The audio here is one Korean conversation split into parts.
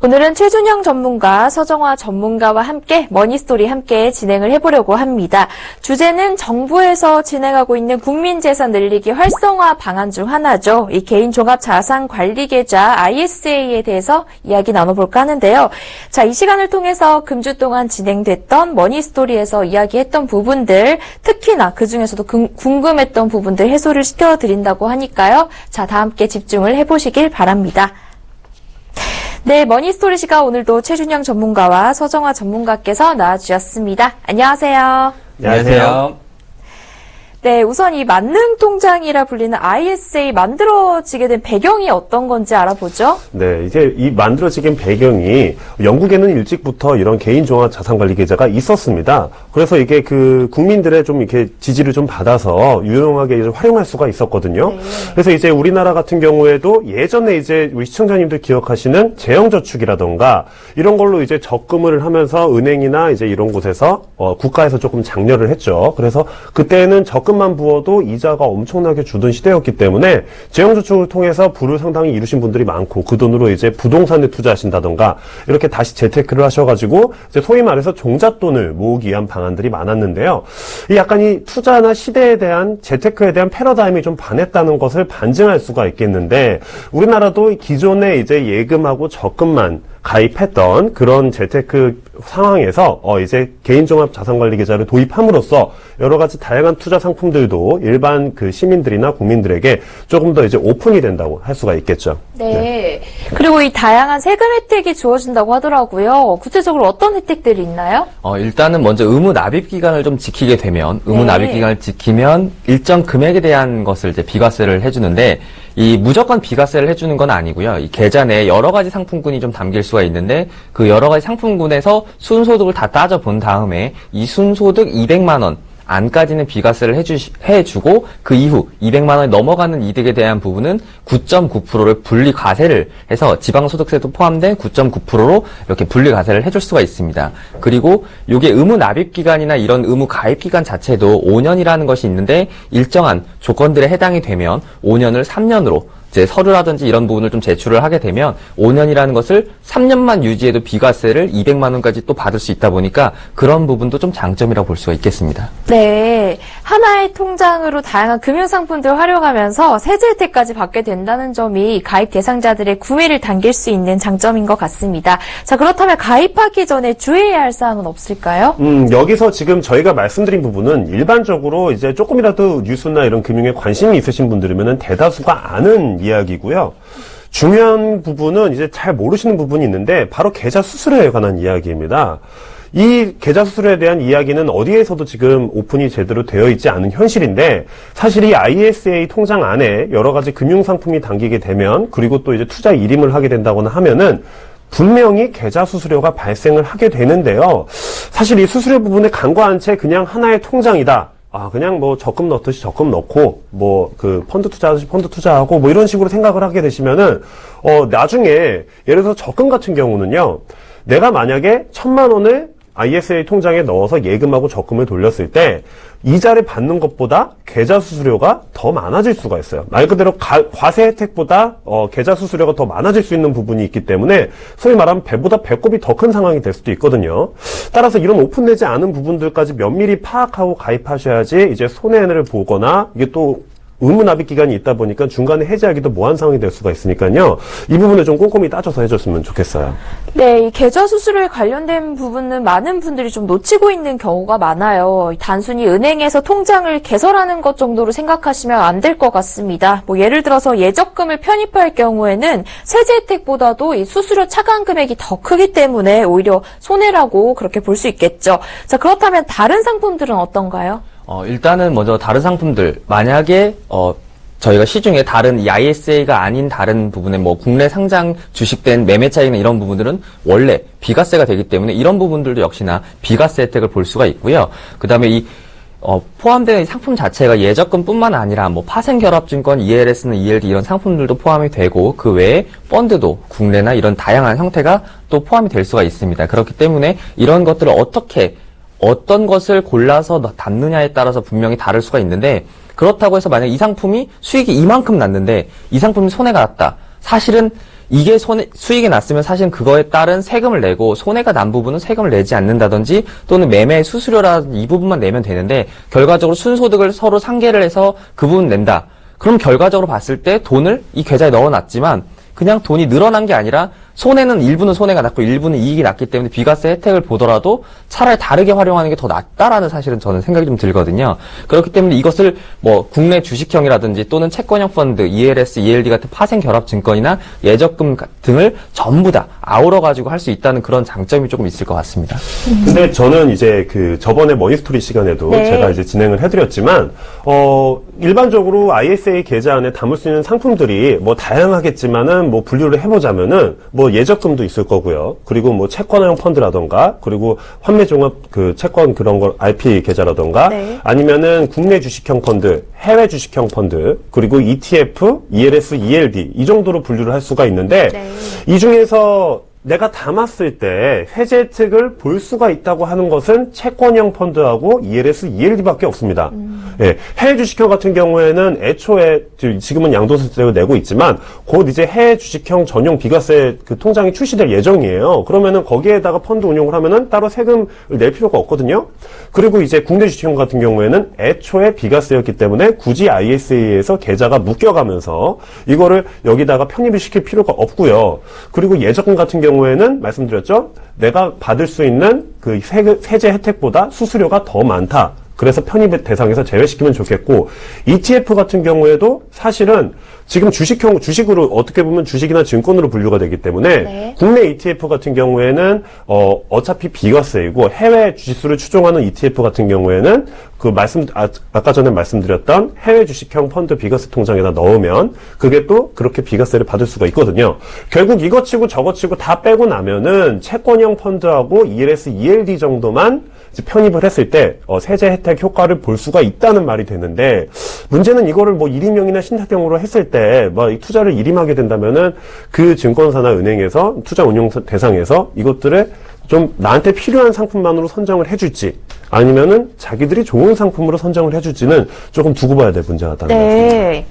오늘은 최준영 전문가, 서정화 전문가와 함께 머니스토리 함께 진행을 해보려고 합니다. 주제는 정부에서 진행하고 있는 국민재산 늘리기 활성화 방안 중 하나죠. 이 개인종합자산관리계좌 ISA에 대해서 이야기 나눠볼까 하는데요. 자, 이 시간을 통해서 금주 동안 진행됐던 머니스토리에서 이야기했던 부분들, 특히나 그중에서도 궁금했던 부분들 해소를 시켜드린다고 하니까요. 자, 다 함께 집중을 해보시길 바랍니다. 네, 머니스토리 시간 오늘도 최준영 전문가와 서정화 전문가께서 나와주셨습니다. 안녕하세요. 안녕하세요. 네, 우선 이 만능통장이라 불리는 ISA 만들어지게 된 배경이 어떤 건지 알아보죠. 네, 이제 이 만들어지긴 배경이 영국에는 일찍부터 이런 개인종합자산관리계좌가 있었습니다. 그래서 이게 그 국민들의 좀 이렇게 지지를 좀 받아서 유용하게 이제 활용할 수가 있었거든요. 네. 그래서 이제 우리나라 같은 경우에도 예전에 이제 우리 시청자님들 기억하시는 재형저축이라던가 이런 걸로 이제 적금을 하면서 은행이나 이제 이런 곳에서 국가에서 조금 장려를 했죠. 그래서 그때는 적금만 부어도 이자가 엄청나게 주던 시대였기 때문에 재형저축을 통해서 부를 상당히 이루신 분들이 많고 그 돈으로 이제 부동산에 투자하신다던가 이렇게 다시 재테크를 하셔가지고 이제 소위 말해서 종잣돈을 모으기 위한 방안들이 많았는데요. 약간 이 투자나 시대에 대한 재테크에 대한 패러다임이 좀 반했다는 것을 반증할 수가 있겠는데 우리나라도 기존에 이제 예금하고 적금만 가입했던 그런 재테크 상황에서 이제 개인종합자산관리계좌를 도입함으로써 여러 가지 다양한 투자 상품들도 일반 그 시민들이나 국민들에게 조금 더 이제 오픈이 된다고 할 수가 있겠죠. 네. 그리고 이 다양한 세금 혜택이 주어진다고 하더라고요. 구체적으로 어떤 혜택들이 있나요? 일단은 먼저 의무 납입 기간을 좀 지키게 되면 의무 납입 기간을 지키면 일정 금액에 대한 것을 이제 비과세를 해주는데 이 무조건 비과세를 해주는 건 아니고요. 이 계좌 내에 여러 가지 상품군이 좀 담길 수가 있는데 그 여러 가지 상품군에서 순소득을 다 따져본 다음에 이 순소득 200만 원 안까지는 비과세를 해주고 그 이후 200만 원이 넘어가는 이득에 대한 부분은 9.9%를 분리과세를 해서 지방소득세도 포함된 9.9%로 이렇게 분리과세를 해줄 수가 있습니다. 그리고 이게 의무 납입기간이나 이런 의무 가입기간 자체도 5년이라는 것이 있는데 일정한 조건들에 해당이 되면 5년을 3년으로 이제 서류라든지 이런 부분을 좀 제출을 하게 되면 5년이라는 것을 3년만 유지해도 비과세를 200만 원까지 또 받을 수 있다 보니까 그런 부분도 좀 장점이라고 볼 수가 있겠습니다. 네. 하나의 통장으로 다양한 금융상품들을 활용하면서 세제 혜택까지 받게 된다는 점이 가입 대상자들의 구매를 당길 수 있는 장점인 것 같습니다. 자, 그렇다면 가입하기 전에 주의해야 할 사항은 없을까요? 여기서 지금 저희가 말씀드린 부분은 일반적으로 이제 조금이라도 뉴스나 이런 금융에 관심이 있으신 분들이면 대다수가 아는 이야기고요. 중요한 부분은 이제 잘 모르시는 부분이 있는데 바로 계좌 수수료에 관한 이야기입니다. 이 계좌 수수료에 대한 이야기는 어디에서도 지금 오픈이 제대로 되어 있지 않은 현실인데 사실 이 ISA 통장 안에 여러 가지 금융상품이 담기게 되면 그리고 또 이제 투자 일임을 하게 된다거나 하면은 분명히 계좌 수수료가 발생을 하게 되는데요. 사실 이 수수료 부분에 간과한 채 그냥 하나의 통장이다. 그냥 뭐 적금 넣듯이 적금 넣고, 뭐 그 펀드 투자하듯이 펀드 투자하고, 뭐 이런 식으로 생각을 하게 되시면은, 나중에, 예를 들어서 적금 같은 경우는요, 내가 만약에 1,000만 원을 ISA 통장에 넣어서 예금하고 적금을 돌렸을 때, 이자를 받는 것보다 계좌 수수료가 더 많아질 수가 있어요. 말 그대로 과세 혜택보다 계좌 수수료가 더 많아질 수 있는 부분이 있기 때문에 소위 말하면 배보다 배꼽이 더 큰 상황이 될 수도 있거든요. 따라서 이런 오픈되지 않은 부분들까지 면밀히 파악하고 가입하셔야지 이제 손해를 보거나 이게 또 의무 납입 기간이 있다 보니까 중간에 해지하기도 뭐한 상황이 될 수가 있으니까요. 이 부분을 좀 꼼꼼히 따져서 해줬으면 좋겠어요. 네, 이 계좌 수수료에 관련된 부분은 많은 분들이 좀 놓치고 있는 경우가 많아요. 단순히 은행에서 통장을 개설하는 것 정도로 생각하시면 안 될 것 같습니다. 뭐 예를 들어서 예적금을 편입할 경우에는 세제 혜택보다도 이 수수료 차감 금액이 더 크기 때문에 오히려 손해라고 그렇게 볼 수 있겠죠. 자, 그렇다면 다른 상품들은 어떤가요? 일단은 먼저 다른 상품들, 만약에, 저희가 시중에 다른 이 ISA가 아닌 다른 부분에 뭐 국내 상장 주식된 매매 차익이나 이런 부분들은 원래 비과세가 되기 때문에 이런 부분들도 역시나 비과세 혜택을 볼 수가 있고요. 그 다음에 이, 포함되는 이 상품 자체가 예적금뿐만 아니라 뭐 파생결합증권, ELS는 ELD 이런 상품들도 포함이 되고 그 외에 펀드도 국내나 이런 다양한 형태가 또 포함이 될 수가 있습니다. 그렇기 때문에 이런 것들을 어떤 것을 골라서 담느냐에 따라서 분명히 다를 수가 있는데 그렇다고 해서 만약 이 상품이 수익이 이만큼 났는데 이 상품이 손해가 났다. 사실은 이게 수익이 났으면 사실 그거에 따른 세금을 내고 손해가 난 부분은 세금을 내지 않는다든지 또는 매매 수수료라든지 이 부분만 내면 되는데 결과적으로 순소득을 서로 상계를 해서 그 부분 낸다. 그럼 결과적으로 봤을 때 돈을 이 계좌에 넣어놨지만 그냥 돈이 늘어난 게 아니라 손해는 일부는 손해가 났고 일부는 이익이 났기 때문에 비과세 혜택을 보더라도 차라리 다르게 활용하는 게 더 낫다라는 사실은 저는 생각이 좀 들거든요. 그렇기 때문에 이것을 뭐 국내 주식형이라든지 또는 채권형 펀드, ELS, ELD 같은 파생 결합 증권이나 예적금 등을 전부 다 아우러 가지고 할 수 있다는 그런 장점이 조금 있을 것 같습니다. 근데 저는 이제 그 저번에 머니스토리 시간에도 네. 제가 이제 진행을 해드렸지만, 일반적으로 ISA 계좌 안에 담을 수 있는 상품들이 뭐 다양하겠지만은 뭐 분류를 해보자면은 뭐 예적금도 있을 거고요. 그리고 뭐 채권형 펀드라던가, 그리고 환매종합 그 채권 그런 걸 IP 계좌라던가, 네. 아니면은 국내 주식형 펀드, 해외 주식형 펀드, 그리고 ETF, ELS, ELD 이 정도로 분류를 할 수가 있는데 네. 이 중에서 내가 담았을 때 회제 혜택을 볼 수가 있다고 하는 것은 채권형 펀드하고 ELS, ELD밖에 없습니다. 예, 해외 주식형 같은 경우에는 애초에 지금은 양도세를 내고 있지만 곧 이제 해외 주식형 전용 비과세 그 통장이 출시될 예정이에요. 그러면은 거기에다가 펀드 운용을 하면은 따로 세금을 낼 필요가 없거든요. 그리고 이제 국내 주식형 같은 경우에는 애초에 비과세였기 때문에 굳이 ISA에서 계좌가 묶여가면서 이거를 여기다가 편입을 시킬 필요가 없고요. 그리고 예적금 같은 경우에는 말씀드렸죠. 내가 받을 수 있는 그 세제 혜택보다 수수료가 더 많다. 그래서 편입 대상에서 제외시키면 좋겠고, ETF 같은 경우에도 사실은 지금 주식으로 어떻게 보면 주식이나 증권으로 분류가 되기 때문에 네. 국내 ETF 같은 경우에는 어차피 비과세이고 해외 주식수를 추종하는 ETF 같은 경우에는 그 아까 전에 말씀드렸던 해외 주식형 펀드 비과세 통장에다 넣으면 그게 또 그렇게 비과세를 받을 수가 있거든요. 결국 이거 치고 저거 치고 다 빼고 나면은 채권형 펀드하고 ELS, ELD 정도만 편입을 했을 때 세제 혜택 효과를 볼 수가 있다는 말이 되는데, 문제는 이거를 뭐 일임형이나 신탁형으로 했을 때 뭐 투자를 일임하게 된다면은 그 증권사나 은행에서 투자 운용 대상에서 이것들을 좀 나한테 필요한 상품만으로 선정을 해줄지 아니면은 자기들이 좋은 상품으로 선정을 해줄지는 조금 두고 봐야 될 문제 같다는 말씀입니다. 네.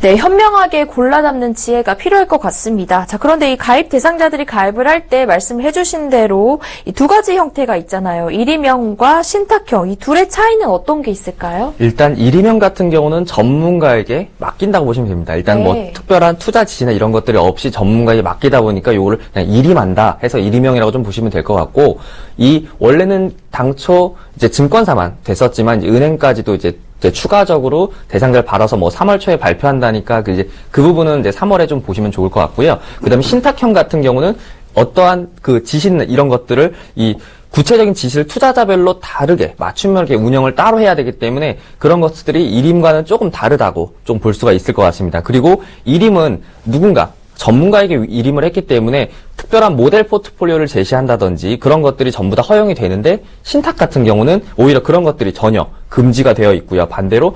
네, 현명하게 골라 담는 지혜가 필요할 것 같습니다. 자, 그런데 이 가입 대상자들이 가입을 할 때 말씀해 주신 대로 이 두 가지 형태가 있잖아요. 일임형과 신탁형. 이 둘의 차이는 어떤 게 있을까요? 일단 일임형 같은 경우는 전문가에게 맡긴다고 보시면 됩니다. 일단 네. 뭐 특별한 투자 지시나 이런 것들이 없이 전문가에게 맡기다 보니까 요거를 그냥 일임한다 해서 일임형이라고 좀 보시면 될 것 같고, 이 원래는 당초 이제 증권사만 됐었지만 이제 은행까지도 이제 추가적으로 대상자를 받아서 뭐 3월 초에 발표한다니까 그 부분은 이제 3월에 좀 보시면 좋을 것 같고요. 그다음에 신탁형 같은 경우는 어떠한 그 지시는 이런 것들을 이 구체적인 지시를 투자자별로 다르게 맞춤형의 운영을 따로 해야 되기 때문에 그런 것들이 일임과는 조금 다르다고 좀 볼 수가 있을 것 같습니다. 그리고 일임은 누군가 전문가에게 일임을 했기 때문에 특별한 모델 포트폴리오를 제시한다든지 그런 것들이 전부 다 허용이 되는데, 신탁 같은 경우는 오히려 그런 것들이 전혀 금지가 되어 있고요. 반대로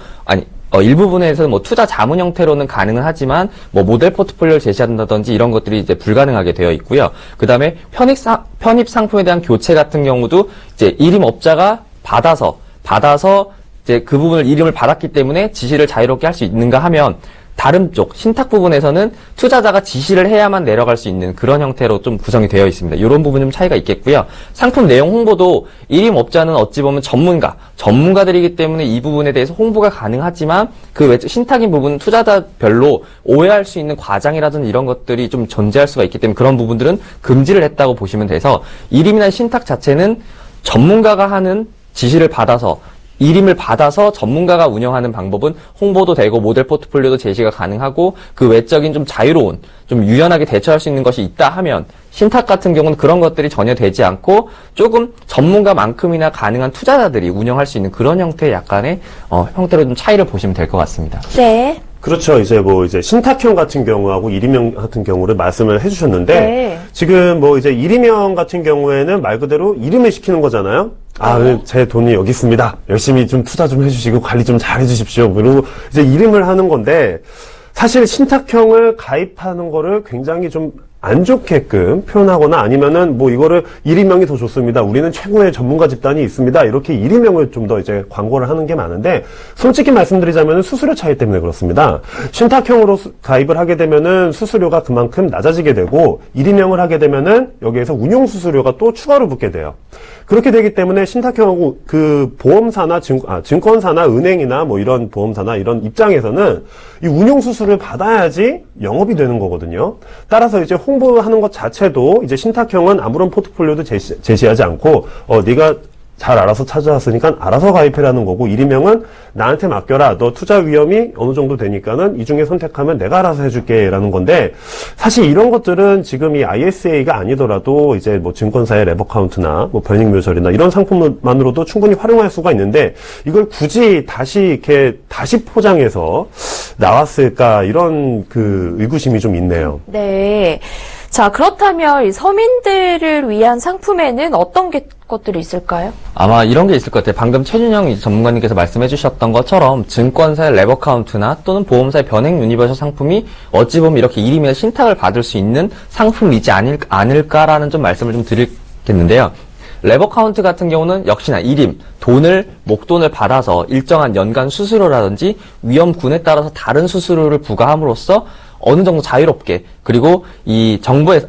일부분에서는 뭐 투자 자문 형태로는 가능은 하지만 뭐 모델 포트폴리오를 제시한다든지 이런 것들이 이제 불가능하게 되어 있고요. 그다음에 편입 상품에 대한 교체 같은 경우도 이제 일임업자가 받아서 이제 그 부분을 일임을 받았기 때문에 지시를 자유롭게 할 수 있는가 하면, 다른 쪽 신탁 부분에서는 투자자가 지시를 해야만 내려갈 수 있는 그런 형태로 좀 구성이 되어 있습니다. 이런 부분 좀 차이가 있겠고요. 상품 내용 홍보도 일임업자는 어찌 보면 전문가들이기 때문에 이 부분에 대해서 홍보가 가능하지만 그 외 신탁인 부분은 투자자별로 오해할 수 있는 과장이라든지 이런 것들이 좀 존재할 수가 있기 때문에 그런 부분들은 금지를 했다고 보시면 돼서, 일임이나 신탁 자체는 전문가가 하는 지시를 받아서 일임을 받아서 전문가가 운영하는 방법은 홍보도 되고 모델 포트폴리오도 제시가 가능하고 그 외적인 좀 자유로운, 좀 유연하게 대처할 수 있는 것이 있다 하면, 신탁 같은 경우는 그런 것들이 전혀 되지 않고 조금 전문가만큼이나 가능한 투자자들이 운영할 수 있는 그런 형태의 약간의 형태로 좀 차이를 보시면 될 것 같습니다. 네. 그렇죠. 이제 신탁형 같은 경우하고 일임형 같은 경우를 말씀을 해주셨는데, 네. 지금 뭐 이제 일임형 같은 경우에는 말 그대로 일임을 시키는 거잖아요. 제 돈이 여기 있습니다. 열심히 좀 투자 좀 해주시고 관리 좀 잘 해주십시오. 그리고 이제 일임을 하는 건데, 사실 신탁형을 가입하는 거를 굉장히 좀 안 좋게끔 표현하거나 아니면은 뭐 이거를 1인명이 더 좋습니다. 우리는 최고의 전문가 집단이 있습니다. 이렇게 1인명을 좀 더 이제 광고를 하는 게 많은데 솔직히 말씀드리자면은 수수료 차이 때문에 그렇습니다. 신탁형으로 가입을 하게 되면은 수수료가 그만큼 낮아지게 되고 1인명을 하게 되면은 여기에서 운용 수수료가 또 추가로 붙게 돼요. 그렇게 되기 때문에 신탁형하고 그 보험사나 증권사나 은행이나 뭐 이런 보험사나 이런 입장에서는 이 운용 수수료를 받아야지 영업이 되는 거거든요. 따라서 이제 홍보하는 것 자체도 이제 신탁형은 아무런 포트폴리오도 제시하지 않고 네가 잘 알아서 찾아왔으니까 알아서 가입해라는 거고 1인명은 나한테 맡겨라. 너 투자 위험이 어느 정도 되니까는 이 중에 선택하면 내가 알아서 해줄게 라는 건데 사실 이런 것들은 지금 이 ISA가 아니더라도 이제 뭐 증권사의 레버카운트나 뭐 변익묘절이나 이런 상품만으로도 충분히 활용할 수가 있는데 이걸 굳이 다시 포장해서 나왔을까 이런 그 의구심이 좀 있네요. 네. 자, 그렇다면 이 서민들을 위한 상품에는 어떤 것들이 있을까요? 아마 이런 게 있을 것 같아요. 방금 최준영 전문가님께서 말씀해 주셨던 것처럼 증권사의 레버카운트나 또는 보험사의 변액 유니버설 상품이 어찌 보면 이렇게 1인명의 신탁을 받을 수 있는 상품이지 않을까라는 좀 말씀을 좀 드리겠는데요. 레버카운트 같은 경우는 역시나 1인, 목돈을 받아서 일정한 연간 수수료라든지 위험군에 따라서 다른 수수료를 부과함으로써 어느 정도 자유롭게 그리고 이 정부의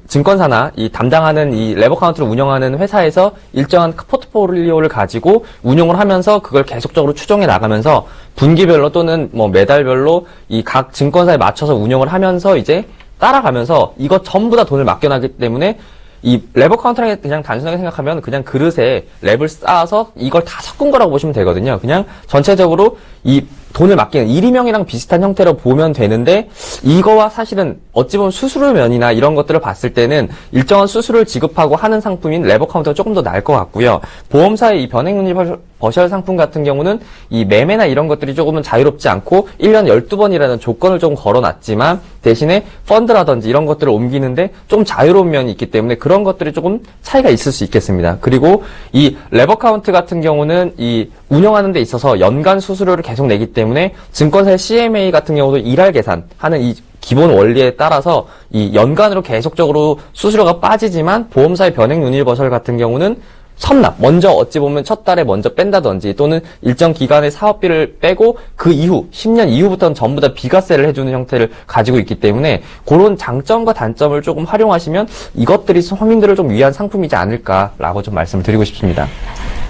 증권사나 이 담당하는 이 레버카운트를 운영하는 회사에서 일정한 포트폴리오를 가지고 운용을 하면서 그걸 계속적으로 추종해 나가면서 분기별로 또는 뭐 매달별로 이 각 증권사에 맞춰서 운영을 하면서 이제 따라가면서 이거 전부 다 돈을 맡겨나기 때문에 이 레버카운트랑 그냥 단순하게 생각하면 그냥 그릇에 랩을 쌓아서 이걸 다 섞은 거라고 보시면 되거든요. 그냥 전체적으로 이 돈을 맡기는 1인명이랑 비슷한 형태로 보면 되는데 이거와 사실은 어찌 보면 수수료 면이나 이런 것들을 봤을 때는 일정한 수수료를 지급하고 하는 상품인 레버카운트가 조금 더 나을 것 같고요. 보험사의 이 변액 유니버설 상품 같은 경우는 이 매매나 이런 것들이 조금은 자유롭지 않고 1년에 12번이라는 조건을 좀 걸어놨지만 대신에 펀드라든지 이런 것들을 옮기는데 좀 자유로운 면이 있기 때문에 그런 것들이 조금 차이가 있을 수 있겠습니다. 그리고 이 레버카운트 같은 경우는 이 운영하는 데 있어서 연간 수수료를 계속 내기 때문에 증권사의 CMA 같은 경우도 일할 계산하는 이 기본 원리에 따라서 이 연간으로 계속적으로 수수료가 빠지지만 보험사의 변액 유니버설 같은 경우는 선납, 먼저 어찌 보면 첫 달에 먼저 뺀다든지 또는 일정 기간의 사업비를 빼고 그 이후 10년 이후부터는 전부 다 비과세를 해주는 형태를 가지고 있기 때문에 그런 장점과 단점을 조금 활용하시면 이것들이 서민들을 좀 위한 상품이지 않을까라고 좀 말씀을 드리고 싶습니다.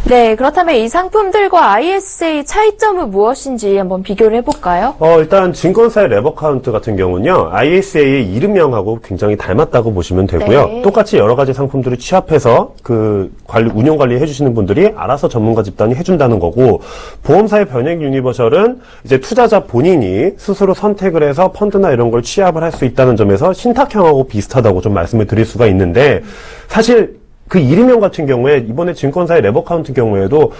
네, 그렇다면 이 상품들과 ISA 차이점은 무엇인지 한번 비교를 해볼까요? 일단 증권사의 레버카운트 같은 경우는요, ISA의 이름명하고 굉장히 닮았다고 보시면 되고요. 네. 똑같이 여러 가지 상품들을 취합해서 그 운용 관리 해주시는 분들이 알아서 전문가 집단이 해준다는 거고, 보험사의 변액 유니버설은 이제 투자자 본인이 스스로 선택을 해서 펀드나 이런 걸 취합을 할 수 있다는 점에서 신탁형하고 비슷하다고 좀 말씀을 드릴 수가 있는데, 사실 그 1인명 같은 경우에 이번에 증권사의 레버카운트 경우에도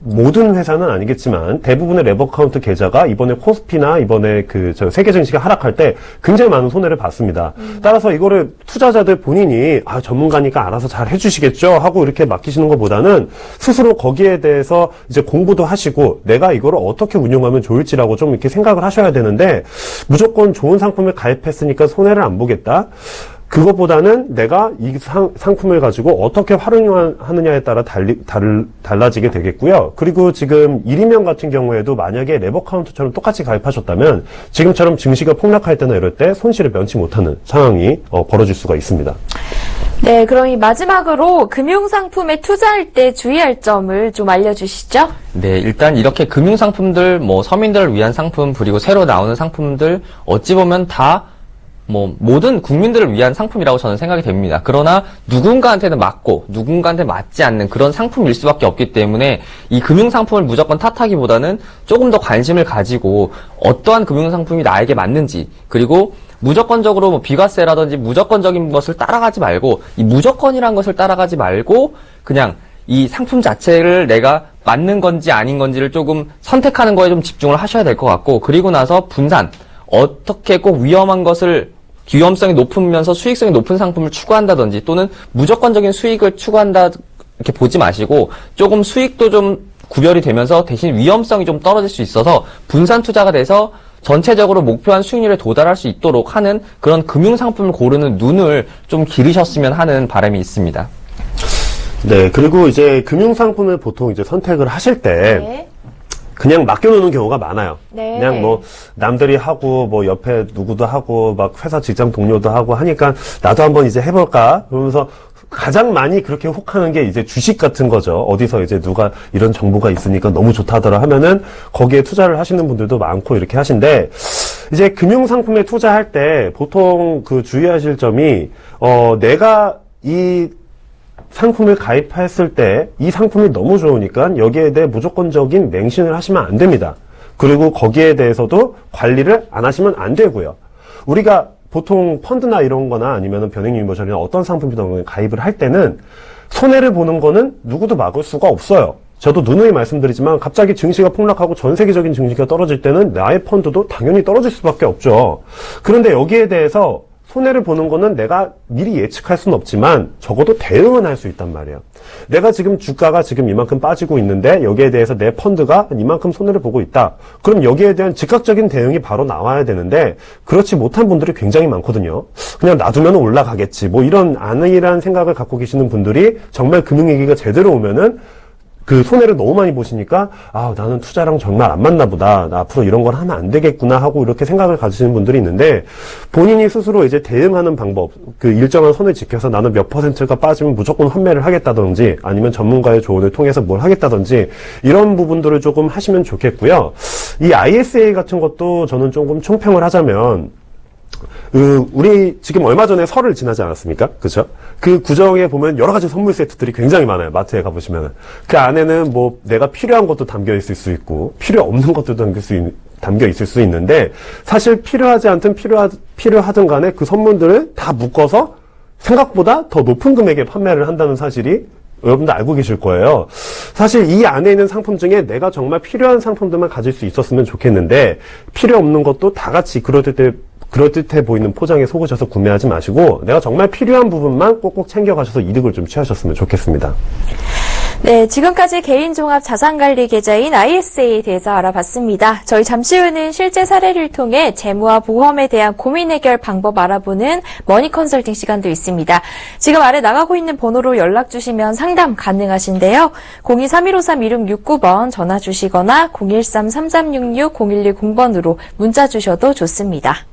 모든 회사는 아니겠지만 대부분의 레버카운트 계좌가 이번에 코스피나 이번에 세계 증시가 하락할 때 굉장히 많은 손해를 봤습니다. 따라서 이거를 투자자들 본인이 전문가니까 알아서 잘 해주시겠죠 하고 이렇게 맡기시는 것보다는 스스로 거기에 대해서 이제 공부도 하시고 내가 이거를 어떻게 운용하면 좋을지라고 좀 이렇게 생각을 하셔야 되는데 무조건 좋은 상품에 가입했으니까 손해를 안 보겠다. 그것보다는 내가 이 상품을 가지고 어떻게 활용하느냐에 따라 달라지게 되겠고요. 그리고 지금 1인명 같은 경우에도 만약에 레버카운트처럼 똑같이 가입하셨다면 지금처럼 증시가 폭락할 때나 이럴 때 손실을 면치 못하는 상황이 벌어질 수가 있습니다. 네, 그럼 이 마지막으로 금융상품에 투자할 때 주의할 점을 좀 알려주시죠. 네, 일단 이렇게 금융상품들, 서민들을 위한 상품, 그리고 새로 나오는 상품들, 어찌 보면 다 모든 국민들을 위한 상품이라고 저는 생각이 됩니다. 그러나 누군가한테는 맞고 누군가한테 맞지 않는 그런 상품일 수밖에 없기 때문에 이 금융상품을 무조건 탓하기보다는 조금 더 관심을 가지고 어떠한 금융상품이 나에게 맞는지 그리고 무조건적으로 비과세라든지 무조건적인 것을 따라가지 말고 이 무조건이란 것을 따라가지 말고 그냥 이 상품 자체를 내가 맞는 건지 아닌 건지를 조금 선택하는 거에 좀 집중을 하셔야 될 것 같고 그리고 나서 분산 어떻게 꼭 위험성이 높으면서 수익성이 높은 상품을 추구한다든지 또는 무조건적인 수익을 추구한다 이렇게 보지 마시고 조금 수익도 좀 구별이 되면서 대신 위험성이 좀 떨어질 수 있어서 분산 투자가 돼서 전체적으로 목표한 수익률에 도달할 수 있도록 하는 그런 금융상품을 고르는 눈을 좀 기르셨으면 하는 바람이 있습니다. 네, 그리고 이제 금융상품을 보통 이제 선택을 하실 때 네. 그냥 맡겨놓는 경우가 많아요. 네. 그냥 뭐 남들이 하고 뭐 옆에 누구도 하고 막 회사 직장 동료도 하고 하니까 나도 한번 이제 해볼까 그러면서 가장 많이 그렇게 혹하는 게 이제 주식 같은 거죠. 어디서 이제 누가 이런 정보가 있으니까 너무 좋다더라 하면은 거기에 투자를 하시는 분들도 많고 이렇게 하신데 이제 금융상품에 투자할 때 보통 그 주의하실 점이 내가 이 상품을 가입했을 때 이 상품이 너무 좋으니까 여기에 대해 무조건적인 맹신을 하시면 안 됩니다. 그리고 거기에 대해서도 관리를 안 하시면 안 되고요. 우리가 보통 펀드나 이런 거나 아니면 변액유니버셜이나 어떤 상품이든 가입을 할 때는 손해를 보는 거는 누구도 막을 수가 없어요. 저도 누누이 말씀드리지만 갑자기 증시가 폭락하고 전 세계적인 증시가 떨어질 때는 나의 펀드도 당연히 떨어질 수밖에 없죠. 그런데 여기에 대해서 손해를 보는 거는 내가 미리 예측할 수는 없지만 적어도 대응은 할 수 있단 말이에요. 내가 지금 주가가 지금 이만큼 빠지고 있는데 여기에 대해서 내 펀드가 이만큼 손해를 보고 있다. 그럼 여기에 대한 즉각적인 대응이 바로 나와야 되는데 그렇지 못한 분들이 굉장히 많거든요. 그냥 놔두면 올라가겠지. 뭐 이런 안일한 생각을 갖고 계시는 분들이 정말 금융위기가 제대로 오면은 그 손해를 너무 많이 보시니까 나는 투자랑 정말 안 맞나 보다. 나 앞으로 이런 걸 하면 안 되겠구나 하고 이렇게 생각을 가지시는 분들이 있는데 본인이 스스로 이제 대응하는 방법, 그 일정한 선을 지켜서 나는 몇 %가 빠지면 무조건 환매를 하겠다든지 아니면 전문가의 조언을 통해서 뭘 하겠다든지 이런 부분들을 조금 하시면 좋겠고요. 이 ISA 같은 것도 저는 조금 총평을 하자면 우리 지금 얼마 전에 설을 지나지 않았습니까? 그죠? 그 구정에 보면 여러 가지 선물 세트들이 굉장히 많아요. 마트에 가보시면. 그 안에는 뭐 내가 필요한 것도 담겨 있을 수 있고, 필요 없는 것도 담겨 있을 수 있는데, 사실 필요하지 않든 필요하든 간에 그 선물들을 다 묶어서 생각보다 더 높은 금액에 판매를 한다는 사실이 여러분들 알고 계실 거예요. 사실 이 안에 있는 상품 중에 내가 정말 필요한 상품들만 가질 수 있었으면 좋겠는데, 필요 없는 것도 다 같이 그럴듯해 보이는 포장에 속으셔서 구매하지 마시고 내가 정말 필요한 부분만 꼭꼭 챙겨가셔서 이득을 좀 취하셨으면 좋겠습니다. 네, 지금까지 개인종합 자산관리 계좌인 ISA에 대해서 알아봤습니다. 저희 잠시 후는 실제 사례를 통해 재무와 보험에 대한 고민 해결 방법 알아보는 머니 컨설팅 시간도 있습니다. 지금 아래 나가고 있는 번호로 연락 주시면 상담 가능하신데요. 023153-1669번 전화 주시거나 013-3366-0110번으로 문자 주셔도 좋습니다.